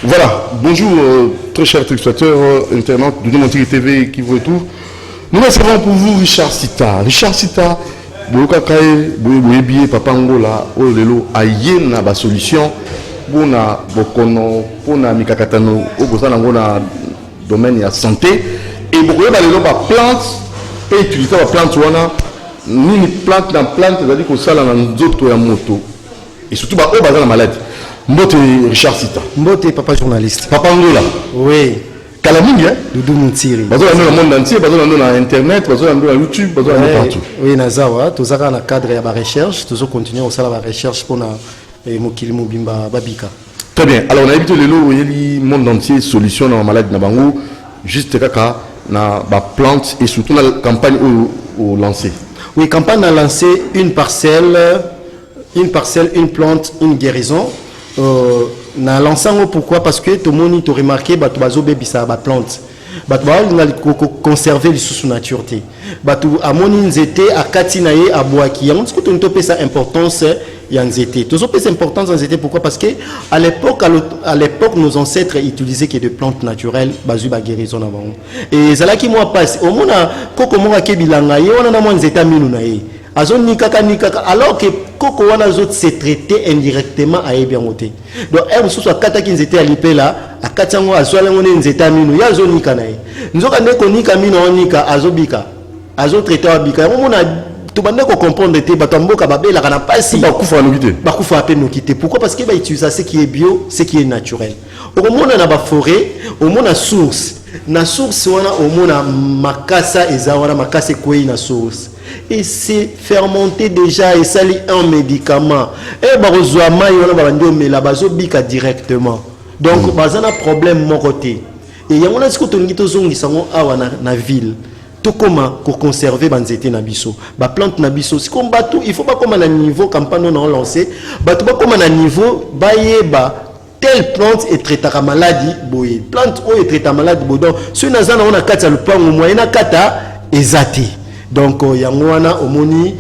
Voilà, bonjour très chers téléspectateurs, internautes de Démontier TV qui vous retrouve. Nous recevons pour vous Richard Sita. Richard Sita, Boyoka Kaye, Boyebiye, Papa Ngola, Olelo, Aye na ba solution, Bona Bokono, Bona Mikakatano, Ogosan Ngona domaine de santé, et Bokoyo Balelo ba plante, et utiliser la plante wana, ni plante dans plante, c'est-à-dire que ça dans d'autres ya moto. Et surtout ba o bazana maladie. Mbote Richard Sita. Mbote papa journaliste. Papa Ngola. Oui. Kalamingi, hein? Doudou Moutiri. Bazo dans le monde entier, bazo dans internet, bazo dans YouTube, bazo partout. Oui, Nazawa, tous dans le cadre de la recherche, tous continuer au salon de la recherche pour na mokili mobimba babika. Très bien. Alors on a évité le lot le monde entier solution dans la maladie na bango juste kaka na ba plante et surtout la campagne au lancé. Oui, campagne a lancé une parcelle, une plante, une guérison. Na l'ensemble pourquoi parce que tout le monde a remarqué que bazo baby ça ba plante bato conserver les sous natureté bato amoni nzete akati na ye abwaki yango tiko to pesa importance ya nzete to pesa importance ya nzete pourquoi parce que à l'époque nos ancêtres utilisaient que des plantes naturelles bazu ba guérison avant et zalaki moi passe au mona koko mo ka bilanga ye wana na mo nzete minu na ye azoni kaka alors que koko wana zot se traité indirectement à bien côté donc elle sous soit kata ki nzete alipela akatango azwala ngone nzete amino ya zoni kana ye nzoka ndeko nika mino onika azobika azo traité abika mona to bande ko comprendre te batamboka babela kana pasi bakufa nokité bakufa à peine nokité pourquoi parce que ba utiliser ce qui est bio ce qui est naturel au mona na ba forêt au mona source na source wana au mona makasa eza wana makasa kwei na source et c'est fermenté déjà et ça un médicament et barozwama yona babandi mais la bazo bika directement donc bazana problème mon côté et yangona siko tongi tozongi sango awa na ville tout comment pour conserver banzete na biso ba plante na biso si comme batou il faut pas comme à niveau campagne non lancé batou pas comme à niveau bayeba telle plante est traitée à maladie boye plante ou est traitée à maladie boye donc ce nazana on a kata le plan au moyen kata ezati donc yangwana omoni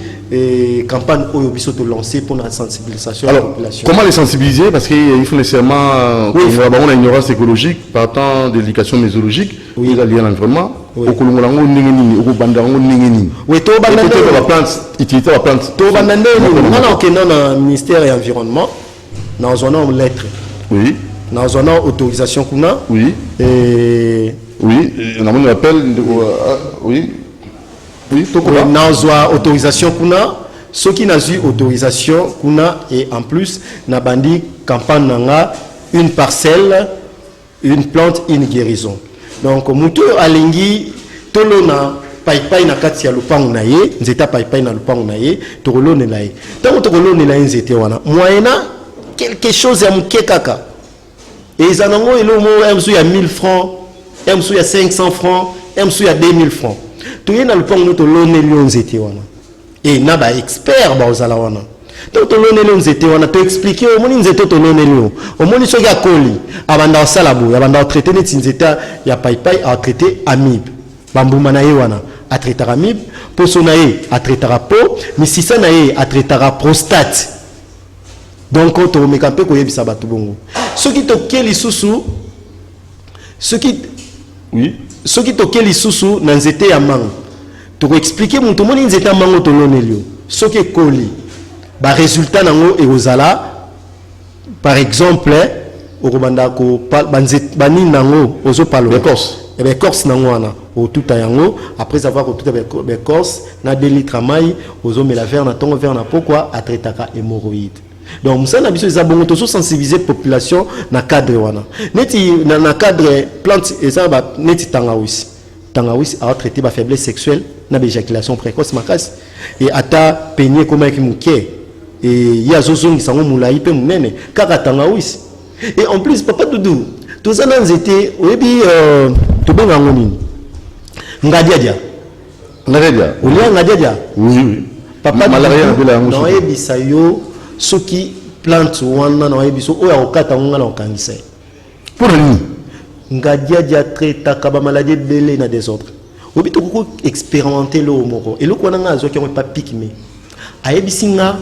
campagne au biso to lancer pour la sensibilisation de la population. Comment les sensibiliser parce qu'il faut nécessairement on a une ignorance écologique partant de l'éducation mésologique oui lié à l'environnement au kolongolango ningeni au bandango ningeni oui to bandande la plante utiliser la plante to bandande non que non ministère et environnement dans zone lettre oui dans zone autorisation kuna oui et oui on a mon appel oui oui, n'a autorisation kuna ceux qui n'a eu autorisation kuna et en plus n'a bandi campagne nanga une parcelle une plante une guérison donc mutu alingi tolona paipai na kati ya lupangu na ye nzeta paipai na lupangu na ye tolone na ye tant tolone na nzete wana moyena quelque chose ya muke kaka et zanango elo mo emsu ya 1000 francs emsu ya 500 francs emsu ya 2000 francs tu es dans le pont nous l'onné l'onzete wana et na ba expert ba ozala wana donc to l'onné l'onzete wana to expliquer au moni nzete to l'onné l'o au moni so ya koli abanda osala bo abanda traiter net nzete ya paipai a traiter amibe bambuma na ye wana a traiter amibe poso na ye a traiter peau misisa na ye a traiter prostate donc to mekampe ko yebisa batu bongo ce qui to keli susu ce qui oui ce qui toke lisusu na nzete ya mango to expliquer mutu moni nzete ya mango to lonelio ce qui koli ba résultat nango e ozala par exemple okobanda ko banzete bani nango ozo palo l'écorce et ben corse nango wana o tuta yango après avoir ko tuta be corse na 2 litres mai ozo mela verre na tongo verre na pourquoi a traitaka hémorroïde donc ça na biso eza bongo to sensibiliser population na cadre wana neti na cadre plante eza ba neti tangawisi a traiter ba faiblesse sexuelle na éjaculation précoce makasi et ata peigner comme avec muke et ya zozongi sango mulai pe munene kaka tangawisi et en plus papa Doudou to za na nzete oyebi to benga ngoni ngadiadia ulia ngadiadia oui papa malaria bila no oyebi sayo ce qui plante wana na yebiso oya okata nga na okangisa pour ni ngadia traita kaba maladie belé na des autres obi to ko expérimenter le moko et le ko na nga zo ki on pas pique mais ayebisinga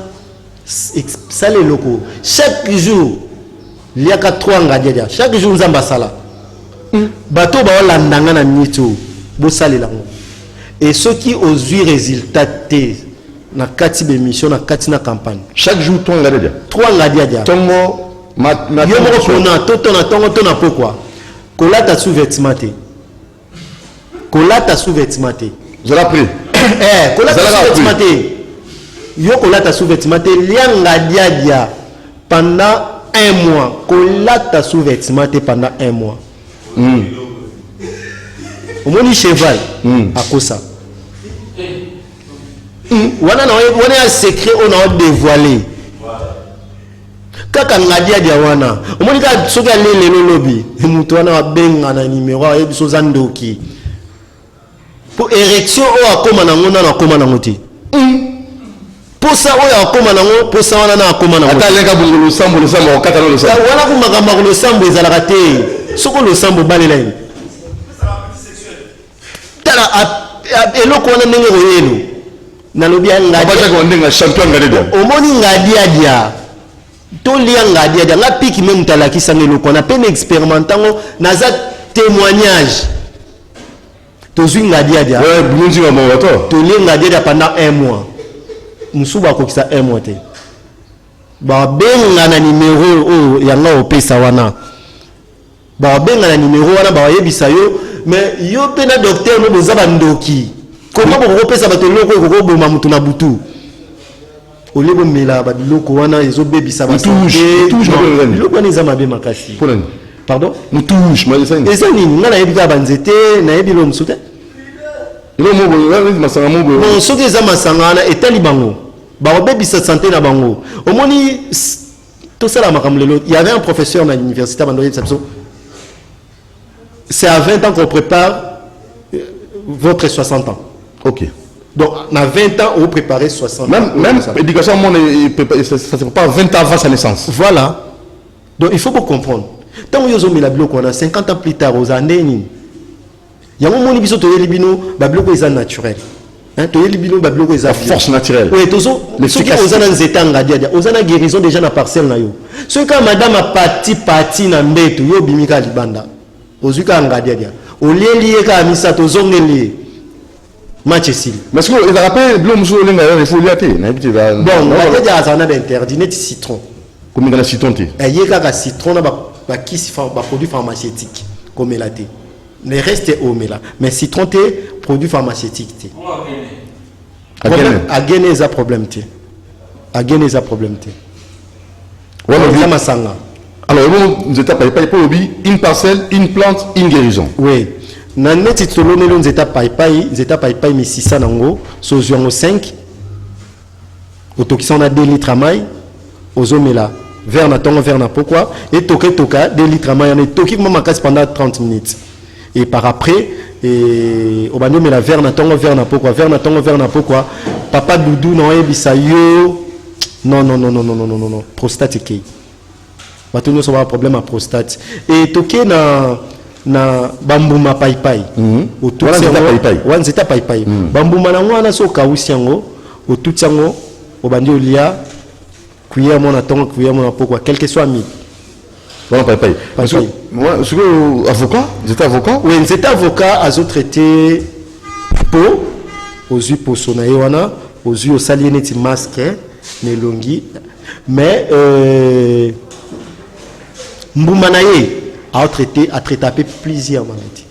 ça les locaux chaque jour Il y a 3 ngadiadia. Chaque jour, nous avons ça. Bateau, ba landanga na mito. Bo sali lango. Et ceux qui osent résultat na kati d'émission, na kati na campagne. Chaque jour, 3 ngadiadia. 3 ngadiadia. Tongo, Yo mo kona toto na pourquoi? Kolata sous-vêtement te. Kolata sous-vêtement te. Vous avez appris. Kolata sous-vêtement te. Yo kolata sous-vêtement te lianga dia pendant 1 mois. Kolata sous-vêtement te pendant 1 mois. Au moins cheval à kosa. Wana un secret on a dévoilé. Kaka ngadia dia wana omoni ka soki alele lobby mutu wana benga na numéro ya biso zandoki pour érection o akoma na ngona na akoma na ngoti pour ça o akoma na ngo pour ça wana na akoma na ngoti ataleka bungulu sambo le sambo okata no le sambo wana ku makamba le sambo ezalaka te soko le sambo balela ni tala eloko wana ndenge oyelo na lobi ngadia abacha ko ndenga champion ngadia omoni ngadia dia to lianga dia nga piki même talaki sangelo qu'on a peine expérimentant naza témoignage to zwinga dia ouais bunzi wa moto to lianga dia pendant 1 mois musuba ko kisa 1 mois te ba benga na numéro o yanga opesa wana ba benga na numéro wana ba yebisa yo mais yo pena docteur no boza bandoki comment ko opesa bato loko ko boma mutu na butu olebo mela ba biloko wana ezo bebisa ba touche biloko wana eza mabe makasi pardon touche mais ça eza nini nga na yebi ka banzete na yebi lo msute lo mobo masanga mobo bon soki eza masanga wana etali bango ba bebisa santé na bango omoni tout ça la makambo lelo il y avait un professeur à l'université bandoye sabso c'est à 20 ans qu'on prépare votre 60 ans. OK. Donc, à 20 ans, on prépare 60 ans. Même l'éducation, ça ne fait pas 20 ans avant sa naissance. Voilà. Donc, il faut comprendre. Tant que vous avez 50 ans plus tard, aux années, il y a un moment où vous avez naturel. La force naturelle. Oui, ceux qui ont une guérison déjà dans la parcelle. Ceux qui ont madame a parti dans mbeto, yo bimika libanda. Ozuka ngadia. Au lieu lié ka misa to zongeli. Match ici. Mais est-ce que vous rappelez l'homme sur le il faut lui acheter. Bon, on a interdit net citron. Combien de citron tu? Il y a citron na ba kisi ba produit pharmaceutique comme la thé. Le reste est omela. Mais citron thé produit pharmaceutique thé. A gagner ça problème thé. A gagner ça problème thé. Ouais, masanga. Alors, vous êtes pour une parcelle, une plante, une guérison. Oui. Na neti tolone lo nzeta paipai mi 600 nango so ziongo 5 otokisa na 2 litres mai ozomela vers na tongo vers na pourquoi et toka 2 litres mai on toki mama kasi pendant 30 minutes et par après et obando mela vers na tongo vers na pourquoi papa doudou na yebisa yo non prostate kei bato no so ba problème à prostate et toke na bambuma paipai wanzeta paipai bambuma na ngwana so kausi yango otuti yango obandi olia kuya mona tongo kuya mona pourquoi quel que soit mi voilà paipai parce que moi ce que avocat j'étais avocat oui j'étais avocat azo traité po ozu po sonaye wana ozu osali neti masque nelongi mais mbuma na ye a traité plusieurs maladies.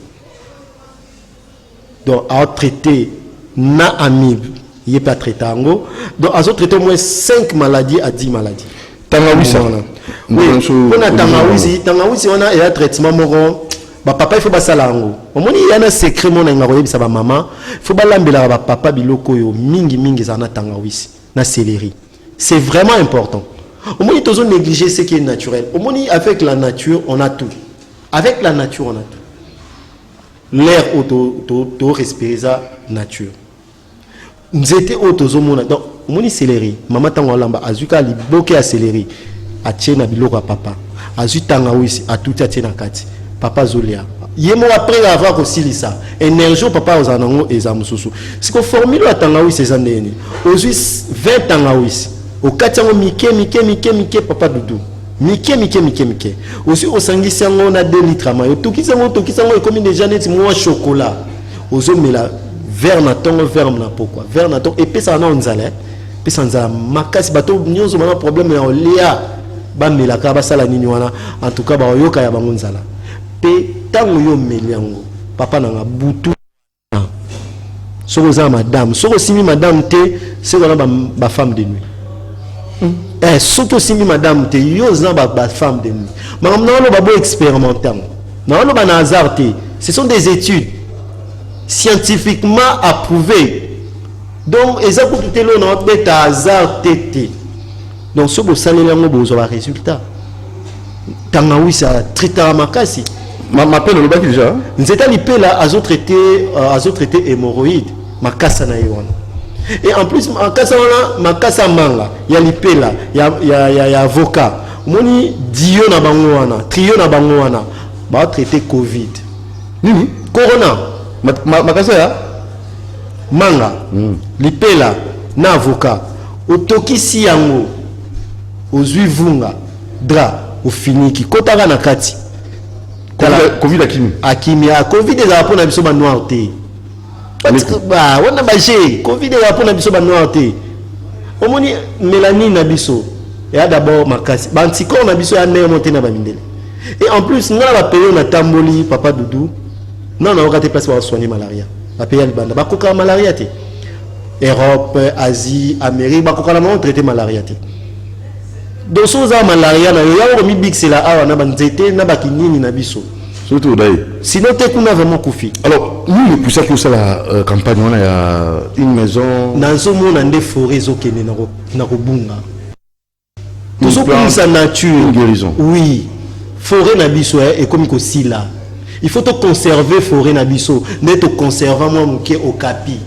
Donc, a traité na amibe, il n'est pas traité en gros. Donc, a traité au moins 5 maladies à 10 maladies. Tangawisi, oui, on a Tangawisi, on a un traitement moron. Papa, il faut pas ça là en gros. Au moins, il y a un secret, mon ami, ça va maman. Il faut pas l'embêter, papa, biloko yo, mingi, ça na Tangawisi, na céleri. C'est vraiment important. Au moins, il faut négliger ce qui est naturel. Au moins, avec la nature, on a tout. Avec la nature, on a tout. L'air auto respirer ça nature. Nous étions autozomona. Donc, moni céleri. Maman tango lamba azuka li bloqué à céleri. A tchena biloko papa. Azu tangawisi a tout a tchena kati. Papa zolia. Yemo après avoir aussi ça. Énergie papa aux anango et zamususu. Si qu'on formule la tangawisi ces années. Ozu 20 tangawisi. Au katango mike papa doudou. Mike. Aussi, au sangisi, on a 2 litres à maillot. Tout qui s'en est comme déjà net, moi, chocolat. Aux hommes, mais là, verre na pourquoi? Verre na et puis ça, on zale. Puis ça, on zale. Makas, bateau, nous avons un problème, mais on léa. Bamela, kabasala, niniwana. En tout cas, yoka ya bangon zala. Puis, tant que yo meliango, papa n'a boutou. Soko madame, soko simi madame te, c'est la femme de nuit. Soko simi madame te, yo zan ba femme de nuit. Mais on a beau expérimenter. On a hasard te. Ce sont des études scientifiquement approuvées. Donc, ils ont tout le monde bêta hasard te. Donc, soko salé lango bozo ba résultat. Tanga oui ça traite à makasi. M'appelle le bac déjà. Nous étions lippés là, à traité hémorroïdes. Et en plus, ma kasa manga, il y a lippé là, il y a avocat. Moni dio na bangoana, trio na bangoana, va traiter Covid. Nini? Corona. Ma kasa ya? Manga. Lippé là, na avocat. Otoki si yango, ozui vunga, dra, ofiniki, kotara na kati. Covid akimi a Covid eza pour na biso ba noir te. Bah on a bagé Covid eza pour na biso ba noir te. Omoni mélanine na biso. Et d'abord makasi. Ba anticorps na biso ya nez monter na ba mindele. Et en plus na ba période na tamboli papa Doudou. Non na okate place pour soigner malaria. Ba période banda ba koka malaria te. Europe, Asie, Amérique ba koka na traiter malaria te. Donc si vous avez malaria, vous avez big c'est là, vous avez na bakinini na biso. Surtout d'ailleurs. Sinon t'es qu'on a vraiment koufi. Alors nous le plus ça que ça la campagne on a une maison. Dans ce monde on a des forêts qui na robunga. Tout ça comme sa nature. Une guérison. Oui. Forêt na biso et comme aussi là. Il faut te conserver forêt na biso, ne te conserver moi au capi.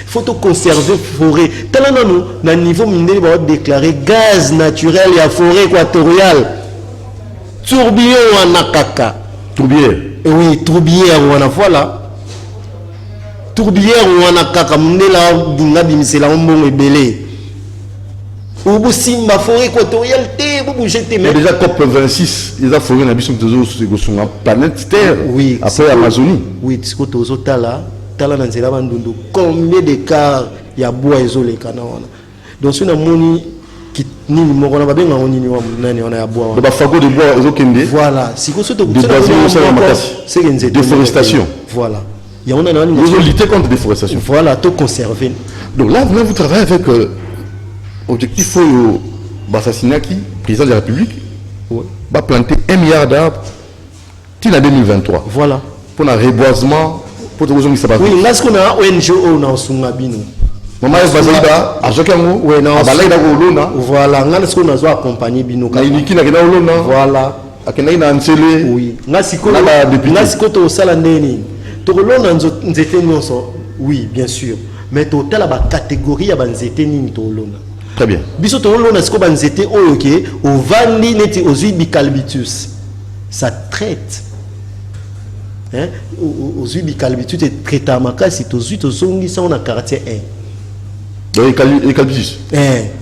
Il faut conserver forêt. Tellement nous, dans le niveau minier, on va déclarer gaz naturel et à forêt équatoriale. Tourbillon en akaka. Tourbière. Oui, tourbière ou en voilà. Tourbière ou en akaka. Mnela dinga bimisela ombon et belé. Ou boussi ma forêt équatoriale té, vous bougez tes Mais déjà COP 26, ils ont forêt n'habitude de sur la planète Terre. Oui. Après Amazonie. Oui, c'est quoi aux tala. Combien de cas il y a bois isolé canana donc si on a moni qui ni mo on a bien on ni on a bois de fago de bois aux kende voilà si vous souhaitez c'est une déforestation voilà il y a on a nous allons lutter contre la déforestation voilà tout conserver donc là vous travaillez avec objectif Bassassinaki président de la République va planter 1 milliard d'arbres till en 2023 voilà pour un reboisement. Oui, là ce qu'on a ONG on a Sungabino. Maman Bazaïda, à Jokango, oui, non, voilà, là ce qu'on a accompagné Bino. Voilà, à Kenaïna Ansele. Oui, là ce qu'on a au Salandeni. Tolona nzete nyonso, oui, bien sûr. Mais total la catégorie à banzete ni tolona. Très bien. Biso tolona ce qu'on banzete o ok, au vandi neti aux bicalbitus. Ça traite. Hein? Aux bicalbitus et traite à makasi aux zongi ça on a quartier 1. Donc eucalyptus.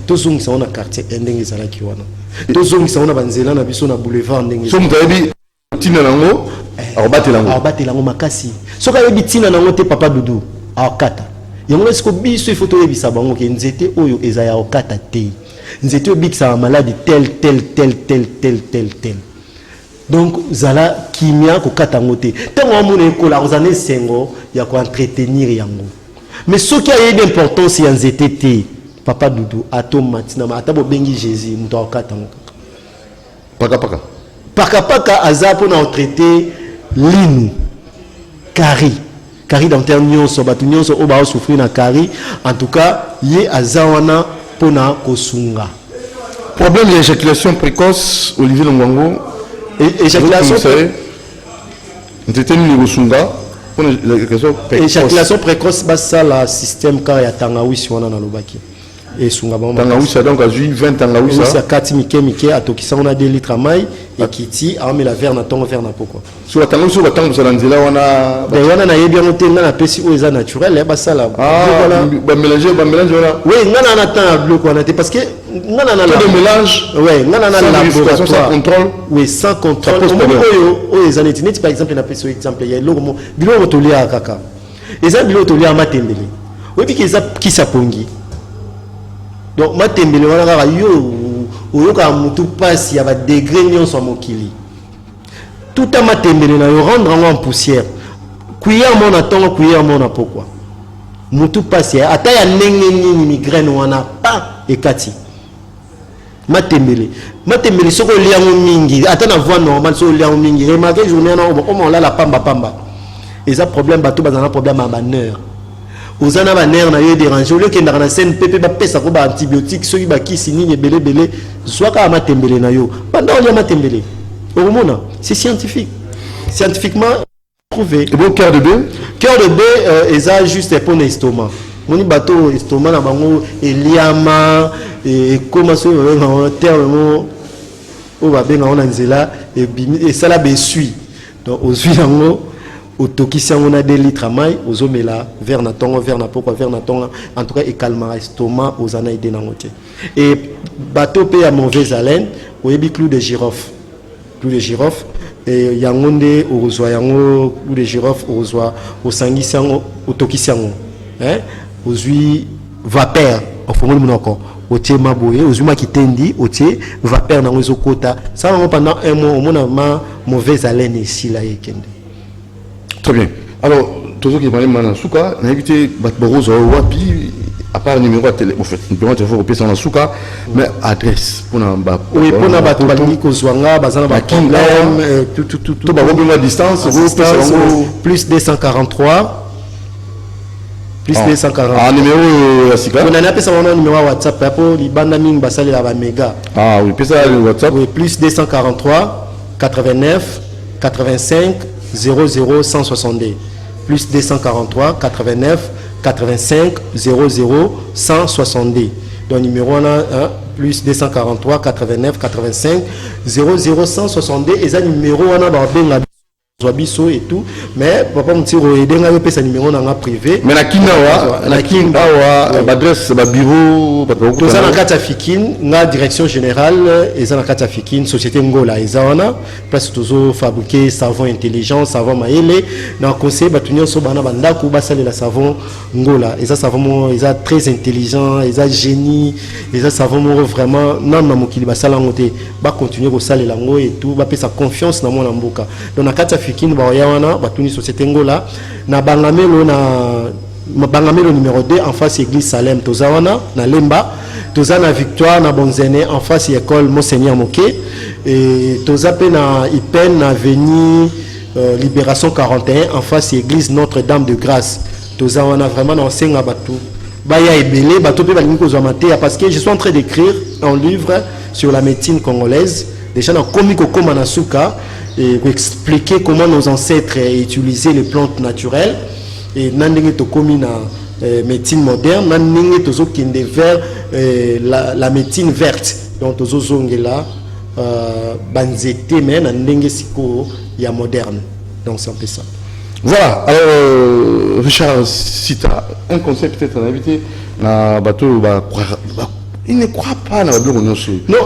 To zongi ça on a quartier 1 ndenge za la kiwana. To zongi ça on a banzela na biso na boulevard ndenge. So mutayebi tina nango arobate lango makasi. Soka yebi tina nango te papa Doudou akata. Yango est-ce que biso il faut to yebisa bango ke nzete oyo ezaya okata te. Nzete obikisa maladie tel. Donc zala kimia ko katangote tango amone ko la rozane sengo ya ko entretenir yango mais ce qui a eu d'importance ya nzete papa Doudou atomatina ma atabo bengi Jésus muto katango paka azapo na traiter linu kari dentaire nyonso batu nyonso o ba souffrir na kari en tout cas ye azawana pona kosunga problème d'éjaculation précoce Olivier Longwango. Éjaculation précoce. Éjaculation précoce, c'est ça le système car il y a tangawi si on a lobaki. et sungaba Tangaoussa donc a 20 Tangaoussa. Oui, c'est 4 mike à Tokisa on a 2 litres à maille et Kiti a mis la verre na tongo verre na pourquoi. Sur la Tangaoussa ba tango ça nzela wana. Ben wana na yebi on tenga na pesi o eza naturel ba sala. Ah ba mélanger voilà. Oui, ngana na temps bloc on a parce que ngana na de mélange. Ouais, ngana na laboratoire sans contrôle. Oui, sans contrôle. O eza netineti par exemple na pesi exemple il y a logo bilo motolia kaka. Eza bilo tolia matembele. Oui puis eza kisapongi. Donc matembele wana kaka yo oyoka mutu passe ya ba degré nyonso mokili. Tout à matembele na yo rendre en poussière. Kuya mona tongo kuya mona pourquoi. Mutu passe ya ata ya ndenge nini migraine wana pa ekati. Matembele soko liango mingi ata na voix normale soko liango mingi remarquez journée na on la pamba. Et ça problème bateau bazana problème à banner. Ozana banner na yo déranger au lieu que na scène pépé ba pesa ko ba antibiotique so ba kisi nini belé soit ka matembele na yo. Pendant on y a matembele. Au moment c'est scientifique. Scientifiquement prouvé. Et bon cœur de bœuf et ça juste pour l'estomac. Moni bateau estomac na bango eliama et comment so en terme o ba benga on nzela et ça la besui. Donc aux yango Autoki on a 2 litres à maille, aux omela, vers na tongo, vers na pourquoi, vers na tongo, en tout cas, et calmera l'estomac, aux anaïs de nangote. Et bateau paye à mauvaise haleine, au yebi clou de girofle. Clou de girofle, et yangonde, au rosoir, yango, clou de girofle, au rosoir, au sangi sango, au toki sango. Aux huiles vapeur, au fond de mon encore. Au thé maboué, aux humains qui tendi, au thé, vapeur dans les okota. Ça, pendant un mois, au moins, mauvaise haleine ici, là, et kende. Très bien. Alors, tous ceux qui parlent de Souka, on a évité Batboroz Wapi, à part le numéro de téléphone, en fait, le numéro de téléphone au en Souka, mais adresse pour nous. Oui, pour nous, Batbani, Kozwanga, Bazana, Bakim, tout, à distance, plus 243. Plus 243. Ah, numéro Sika. On a appelé ça un numéro WhatsApp pour les bandes ming basali la méga. Ah oui, plus ça WhatsApp. Oui, plus 243 89 85 00 162 plus 243 89 85 00 162 donc numéro on a plus 243 89 85 00 162 et ça numéro on a dans Zoabiso et tout, mais papa me tire aider à payer sa numéro dans la privé. Mais la Kindawa, l'adresse, le bureau, tout ça dans Kata Fikin, la direction générale, et ça dans Kata Fikin, société Ngola, et ça on a, place toujours fabriquer savon intelligent, savon maïlé, dans le conseil, batunio so bana banda kuba sale la savon Ngola, et ça savon, ils sont très intelligent, ils sont génie, et ça savon vraiment, non non mokili basala ngote, ba continuer ko sale lango et tout, ba payer sa confiance dans mon amboka. Donc Kata Fikin ba yawana batuni société Ngola na bangamelo numéro 2 en face église Salem tozawana na Lemba tozana Victoire na Bonzene en face école Monseigneur Moké et tozape na Ipen na avenue Libération 41 en face église Notre-Dame de Grâce tozawana vraiment na ensenga batu baya ebele bato pe balingi kozwa maté parce que je suis en train d'écrire un livre sur la médecine congolaise déjà na komiko koma na suka et expliquer comment nos ancêtres utilisaient les plantes naturelles et nandenge to komi na médecine moderne nandenge to zokende vers la médecine verte donc to zongela banzete mais nandenge siko ya moderne donc c'est un peu ça. Voilà, alors Richard Sita, un conseil peut-être à inviter na bateau il ne croit pas dans la blague. Non,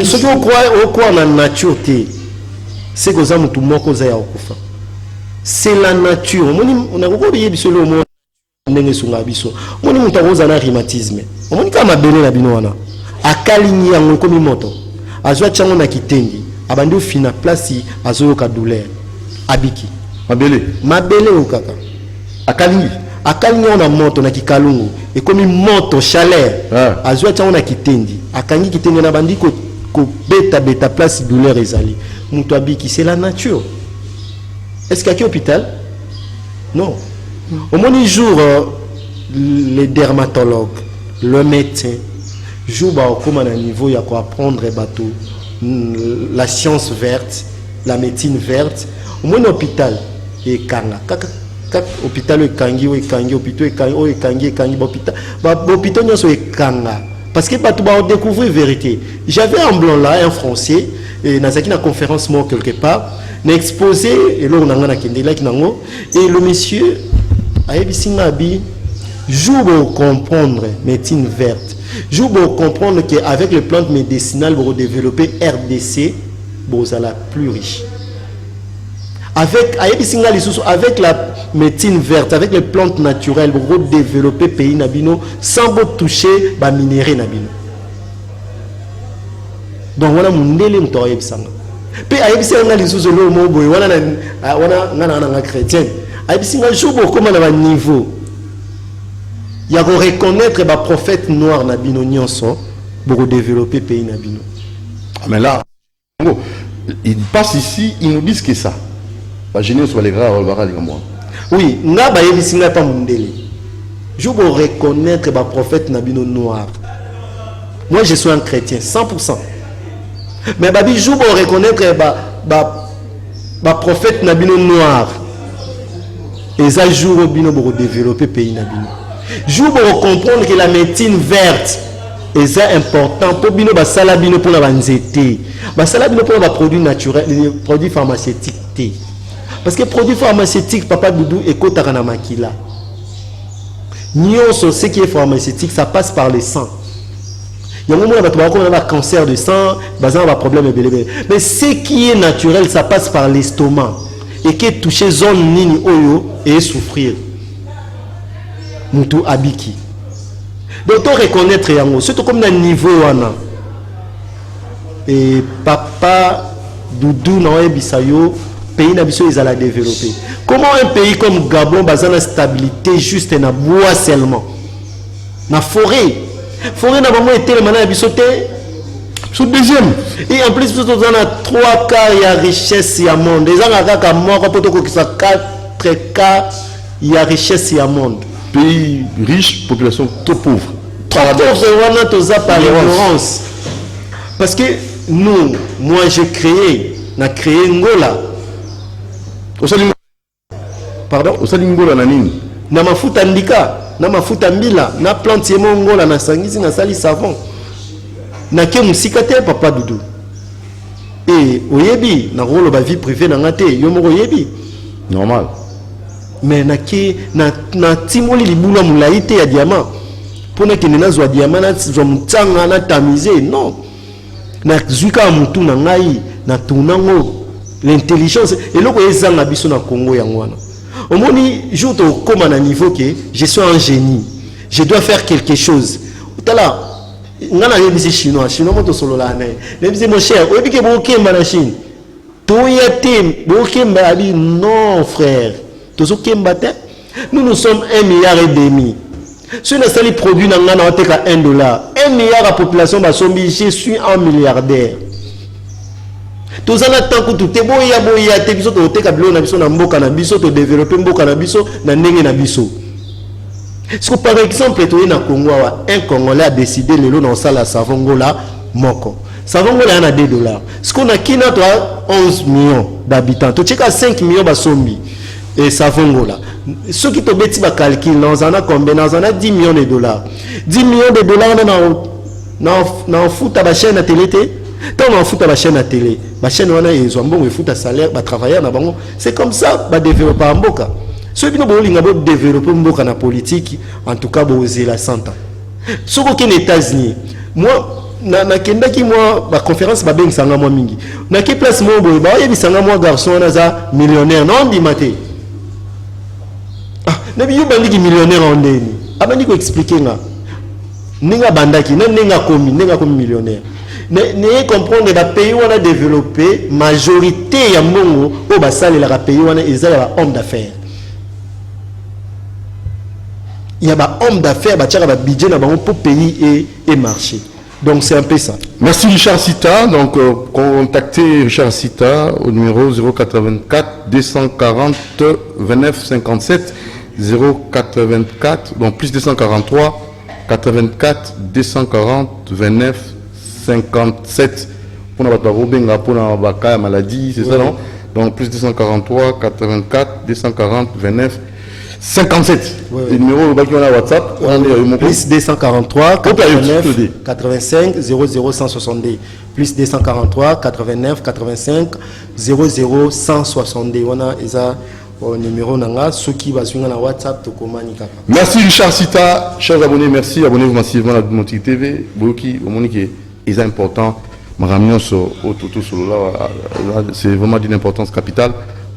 ce qu'on croit dans la nature, c'est que ça mutu moko za ya okufa. C'est la nature. On a beaucoup de bisolo mo ndenge sunga biso. Moni mutu akoza na rhumatisme. Moni kama bele na bino wana. Akalingi yango komi moto. Azwa chango na kitengi. Abandi fina place azoyo ka douleur. Abiki. Mabele okaka. Akalingi on a moto na kikalungu. Et comme moto chaleur. Azwa chango na kitengi. Akangi kitengi na bandi ko beta place douleur ezali. Moutouabiki, c'est la nature. Est-ce qu'il y a un hôpital? Non. Au moins, jour, les dermatologues, le médecin, jour, comme à un niveau, il y a quoi apprendre bateau, la science verte, la médecine verte. Au moins, l'hôpital, et kanga. Hôpital, et kangi, hôpital, et kangi, hôpital, et kangi, hôpital, il y a Parce que pas tout va découvrir vérité. J'avais un blanc là, un français, et dans une conférence moi quelque part, n'a exposé et là on a et le monsieur a dit joue pour comprendre médecine verte. Joue pour comprendre qu'avec les plantes médicinales pour développer RDC, vous allez plus riche. Avec la médecine verte, avec les plantes naturelles, pour développer pays nabino sans toucher les minéraux nabino. Donc voilà mon délai m'to ayebisanga. Puis ayebisanga les sous le mot boy voilà na chrétien. Ayebisanga jour comment na niveau. Il y a qu'on reconnaître les prophètes noirs nabino nyonso pour développer pays nabino. Mais là, ils passent ici, ils nous disent que ça. La jeunesse soit les gars, oui, nga ba yebisinga pas mundele. Je veux reconnaître les prophètes nabino noirs. Moi je suis un chrétien 100%. Mais babi je veux reconnaître les prophètes nabino noirs. Et ça joue au bino pour développer pays nabino. Je veux comprendre que la médecine verte est important pour bino basala bino pour la banzete. Basala bino pour les produits naturels, les produits pharmaceutiques. Parce que les produits pharmaceutiques, papa Doudou, et Kotarana Makila. Nyonso, ce qui est pharmaceutique, ça passe par le sang. Il y a un moment où on a un cancer de sang, on a un problème. Mais ce qui est naturel, ça passe par l'estomac. Et qui est touché zone nini oyo et souffrir. Moutou abiki. Donc, on reconnaître yango, surtout comme dans le niveau wana. Et papa Doudou, Noé Bissayo, pays n'abisso ils allaient développer. Comment un pays comme Gabon basé la stabilité juste na bois seulement, na forêt n'a pas été le mandat abisoté sous deuxième. Et en plus tout on a 3 quarts il y a richesse il y a monde. Les gens à mort quand on que ça 4 quarts il y a richesse il y a monde. Pays riche, population trop pauvre. Trop pauvre on a tous par ignorance. Parce que nous, moi j'ai créé Ngola. Pardon, au Salingola nanini. Na mafuta ndika, na mafuta mbila, na plante yemo ngola na sangisi na sali savon. Na ke musikate papa Doudou. Et oyebi na rolo ba vie privée na ngate yo moko oyebi. Normal. Mais na ke na timoli libula mulaite ya diamant. Pona ke na zwa diamant na zwa mtsanga na tamiser non. Na zuka mutu na ngai na tunango. L'intelligence et là où na biso na Congo yangwana. Au moni jour to comme à niveau que je suis un génie. Je dois faire quelque chose. Tala ngana yebisi chinois moto solo la na. Yebisi mon cher, oyebi ke bo kemba na Chine. To yete bo kemba abi non frère. To so kemba te. Nous sommes 1,5 milliard. Si on a sali produit na ngana oteka $1. 1 milliard la population ba sombi je suis un milliardaire. Tous en attendant que tout est beau, il y a beau, il y a des biso, tu as na biso na mboka na biso, tu développer mboka na biso, na ndenge na biso. Est-ce que par exemple, tu es na Congo, un Congolais a décidé le lot dans ça la savongola moko. Savongola a $2. Ce qu'on a qui n'a 11 millions d'habitants. Tu as 5 millions de sombi et savongola. Ceux qui te bêtis ba calcul, dans en a combien? Dans en a 10 millions de dollars. 10 millions de dollars na foot à la chaîne à télé. Tant on fout à la chaîne à télé, la chaîne on a ils ont bon ils foutent à salaire, bah travailler na bango. C'est comme ça, bah développer en boka. Ceux qui n'ont pas développer boka na politique, en tout cas boser la santé. Sur aucun États-Unis, moi na kenda ki moi la conférence ba beng sanga moi mingi. Na ki place moi boy ba yebi sanga moi garçon na za millionnaire non di maté. Ah, na bi yo bandi ki millionnaire en ndeni. Abandi ko expliquer nga. Ninga bandaki, ninga komi millionnaire. Ne comprendre les pays où on a développé majorité ya mongo au basal et la pays où on a ils ont homme d'affaires. Il y a un homme d'affaires bah tiens bah budget na pour pays et marché. Donc c'est un peu ça. Merci Richard Sita. Donc contactez Richard Sita au numéro 084 240 29 57 084 donc plus 243 84 240 29 57 pour la maladie, c'est ça non? Donc plus 243 84 240 29 57. Ouais. Le numéro qui on a WhatsApp, on a mon plus 243 89 85 00 162 plus 243 89 85 00 162 on a numéro nanga ceux qui va sur na WhatsApp to communiquer. Merci Richard Sita, chers abonnés, merci, abonnez-vous massivement à Domontique TV. Boki, au Monique est important. Ma réunion sur c'est vraiment d'une importance capitale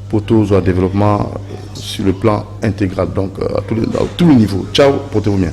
pour tout le développement sur le plan intégral, donc à tous les niveaux. Ciao, portez-vous bien.